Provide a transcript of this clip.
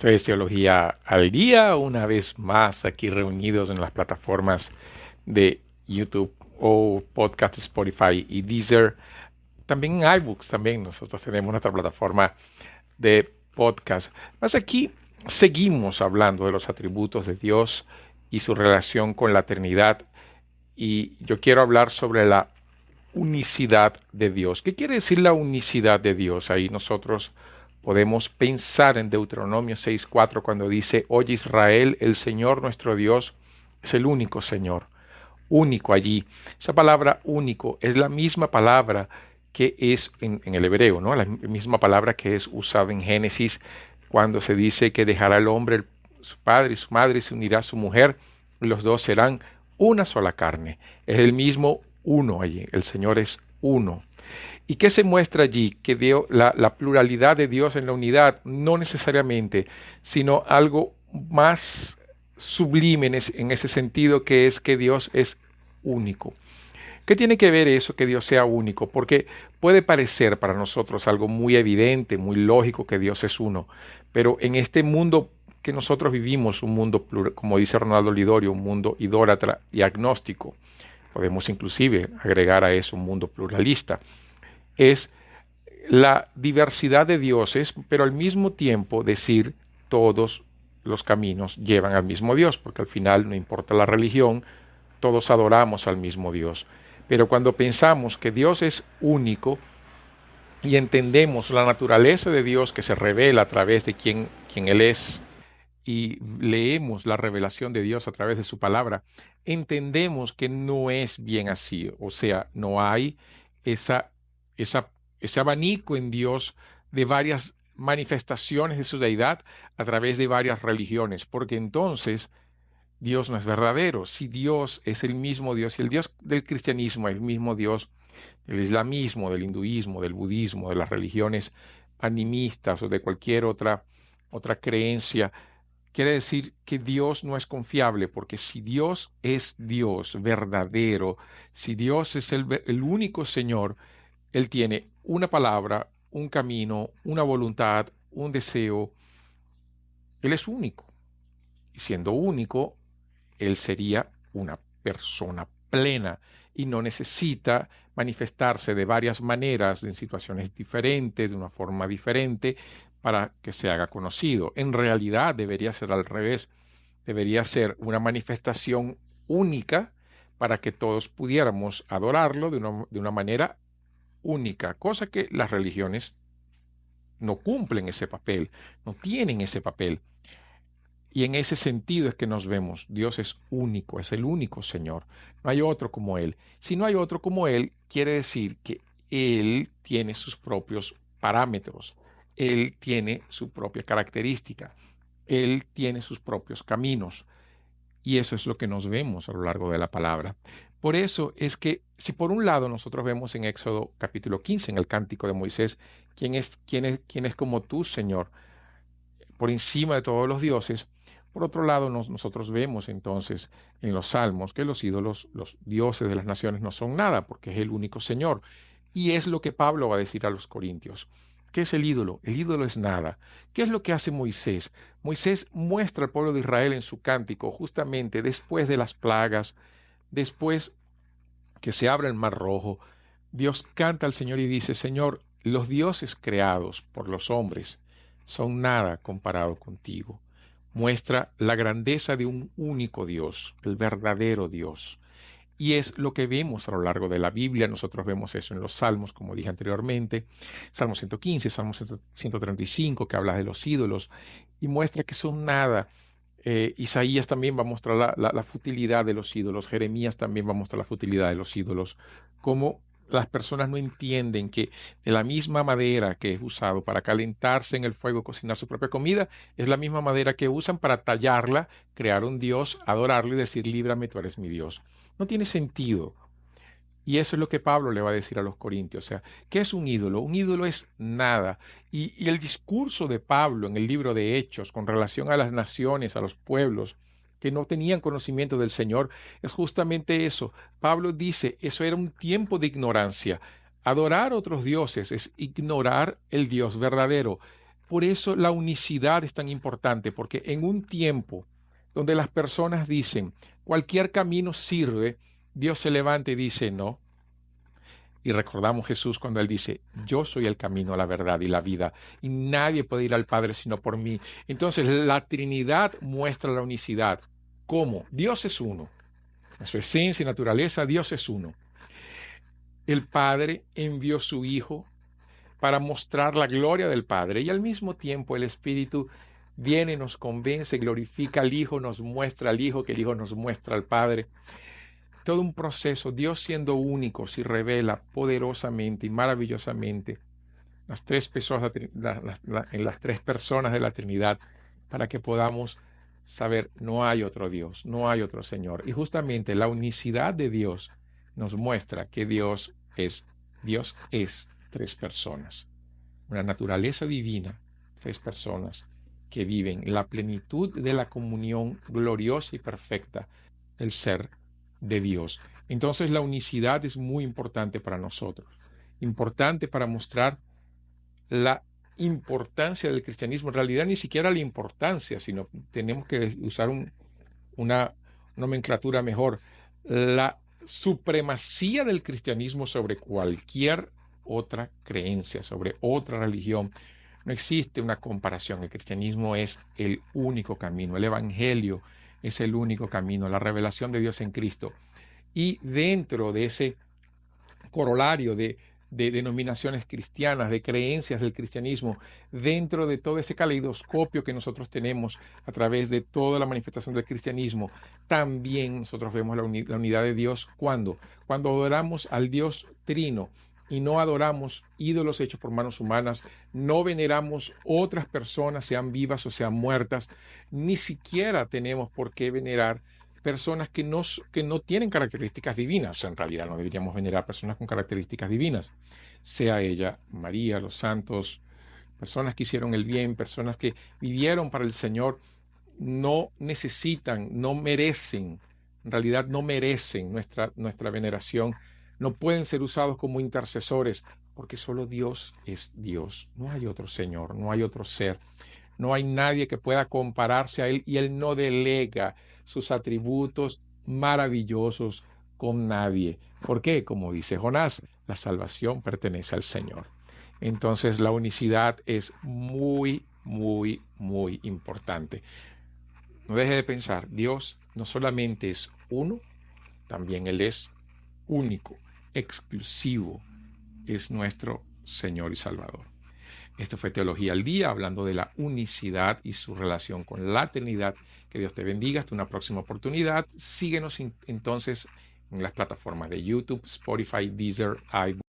Esto es Teología al Día, una vez más aquí reunidos en las plataformas de YouTube o podcast Spotify y Deezer. También en iBooks, también nosotros tenemos nuestra plataforma de podcast. Más aquí seguimos hablando de los atributos de Dios y su relación con la eternidad. Y yo quiero hablar sobre la unicidad de Dios. ¿Qué quiere decir la unicidad de Dios? Ahí nosotros podemos pensar en Deuteronomio 6:4 cuando dice: Oye Israel, el Señor nuestro Dios es el único Señor, único allí. Esa palabra único es la misma palabra que es en el hebreo, ¿no? La misma palabra que es usada en Génesis cuando se dice que dejará el hombre su padre y su madre y se unirá a su mujer, y los dos serán una sola carne. Es el mismo uno allí, el Señor es uno. ¿Y qué se muestra allí? Que la pluralidad de Dios en la unidad, no necesariamente, sino algo más sublime en ese sentido, que es que Dios es único. ¿Qué tiene que ver eso, que Dios sea único? Porque puede parecer para nosotros algo muy evidente, muy lógico que Dios es uno, pero en este mundo que nosotros vivimos, un mundo plural, como dice Ronaldo Lidorio, un mundo idólatra y agnóstico, podemos inclusive agregar a eso un mundo pluralista, es la diversidad de dioses, pero al mismo tiempo decir todos los caminos llevan al mismo Dios, porque al final no importa la religión, todos adoramos al mismo Dios. Pero cuando pensamos que Dios es único y entendemos la naturaleza de Dios que se revela a través de quien Él es, y leemos la revelación de Dios a través de su palabra, entendemos que no es bien así. O sea, no hay esa, esa, ese abanico en Dios de varias manifestaciones de su deidad a través de varias religiones, porque entonces Dios no es verdadero. Si Dios es el mismo Dios, si el Dios del cristianismo es el mismo Dios del islamismo, del hinduismo, del budismo, de las religiones animistas o de cualquier otra creencia, quiere decir que Dios no es confiable, porque si Dios es Dios verdadero, si Dios es el único Señor, Él tiene una palabra, un camino, una voluntad, un deseo. Él es único. Y siendo único, Él sería una persona plena y no necesita manifestarse de varias maneras, en situaciones diferentes, de una forma diferente, para que se haga conocido. En realidad debería ser al revés. Debería ser una manifestación única para que todos pudiéramos adorarlo de una manera única, cosa que las religiones no cumplen ese papel, no tienen ese papel. Y en ese sentido es que nos vemos. Dios es único, es el único Señor. No hay otro como Él. Si no hay otro como Él, quiere decir que Él tiene sus propios parámetros. Él tiene su propia característica. Él tiene sus propios caminos. Y eso es lo que nos vemos a lo largo de la palabra. Por eso es que si por un lado nosotros vemos en Éxodo capítulo 15, en el cántico de Moisés, quién es como tú, Señor, por encima de todos los dioses. Por otro lado, nosotros vemos entonces en los salmos que los ídolos, los dioses de las naciones no son nada, porque es el único Señor. Y es lo que Pablo va a decir a los corintios. ¿Qué es el ídolo? El ídolo es nada. ¿Qué es lo que hace Moisés? Moisés muestra al pueblo de Israel en su cántico, justamente después de las plagas, después que se abre el mar rojo. Dios canta al Señor y dice: Señor, los dioses creados por los hombres son nada comparado contigo. Muestra la grandeza de un único Dios, el verdadero Dios. Y es lo que vemos a lo largo de la Biblia. Nosotros vemos eso en los Salmos, como dije anteriormente. Salmo 115, Salmo 135, que habla de los ídolos y muestra que son nada. Isaías también va a mostrar la futilidad de los ídolos. Jeremías también va a mostrar la futilidad de los ídolos. Cómo las personas no entienden que de la misma madera que es usado para calentarse en el fuego, cocinar su propia comida, es la misma madera que usan para tallarla, crear un Dios, adorarlo y decir: líbrame, tú eres mi Dios. No tiene sentido. Y eso es lo que Pablo le va a decir a los corintios. O sea, ¿qué es un ídolo? Un ídolo es nada. Y el discurso de Pablo en el libro de Hechos con relación a las naciones, a los pueblos que no tenían conocimiento del Señor, es justamente eso. Pablo dice, eso era un tiempo de ignorancia. Adorar a otros dioses es ignorar el Dios verdadero. Por eso la unicidad es tan importante, porque en un tiempo donde las personas dicen, cualquier camino sirve, Dios se levanta y dice, no. Y recordamos Jesús cuando Él dice, yo soy el camino, la verdad y la vida, y nadie puede ir al Padre sino por mí. Entonces la Trinidad muestra la unicidad. ¿Cómo? Dios es uno. En su esencia y naturaleza, Dios es uno. El Padre envió su Hijo para mostrar la gloria del Padre y al mismo tiempo el Espíritu viene, nos convence, glorifica al Hijo, nos muestra al Hijo, que el Hijo nos muestra al Padre. Todo un proceso, Dios siendo único, se revela poderosamente y maravillosamente las tres personas, en las tres personas de la Trinidad, para que podamos saber, no hay otro Dios, no hay otro Señor. Y justamente la unicidad de Dios nos muestra que Dios es tres personas, una naturaleza divina, tres personas que viven la plenitud de la comunión gloriosa y perfecta del ser de Dios. Entonces la unicidad es muy importante para nosotros, importante para mostrar la importancia del cristianismo. En realidad ni siquiera la importancia, sino tenemos que usar una nomenclatura mejor, la supremacía del cristianismo sobre cualquier otra creencia, sobre otra religión. No existe una comparación. El cristianismo es el único camino. El evangelio es el único camino. La revelación de Dios en Cristo. Y dentro de ese corolario de denominaciones cristianas, de creencias del cristianismo, dentro de todo ese caleidoscopio que nosotros tenemos a través de toda la manifestación del cristianismo, también nosotros vemos la unidad de Dios. ¿Cuándo? Cuando adoramos al Dios Trino y no adoramos ídolos hechos por manos humanas, no veneramos otras personas, sean vivas o sean muertas, ni siquiera tenemos por qué venerar personas que no tienen características divinas. O sea, en realidad no deberíamos venerar personas con características divinas, sea ella María, los santos, personas que hicieron el bien, personas que vivieron para el Señor. No necesitan, no merecen, en realidad no merecen nuestra veneración. No pueden ser usados como intercesores, porque solo Dios es Dios. No hay otro Señor, no hay otro ser. No hay nadie que pueda compararse a Él, y Él no delega sus atributos maravillosos con nadie. ¿Por qué? Como dice Jonás, la salvación pertenece al Señor. Entonces la unicidad es muy, muy, muy importante. No deje de pensar, Dios no solamente es uno, también Él es único, exclusivo, es nuestro Señor y Salvador. Esto fue Teología al Día, hablando de la unicidad y su relación con la Trinidad. Que Dios te bendiga. Hasta una próxima oportunidad. Síguenos entonces en las plataformas de YouTube, Spotify, Deezer, iBooks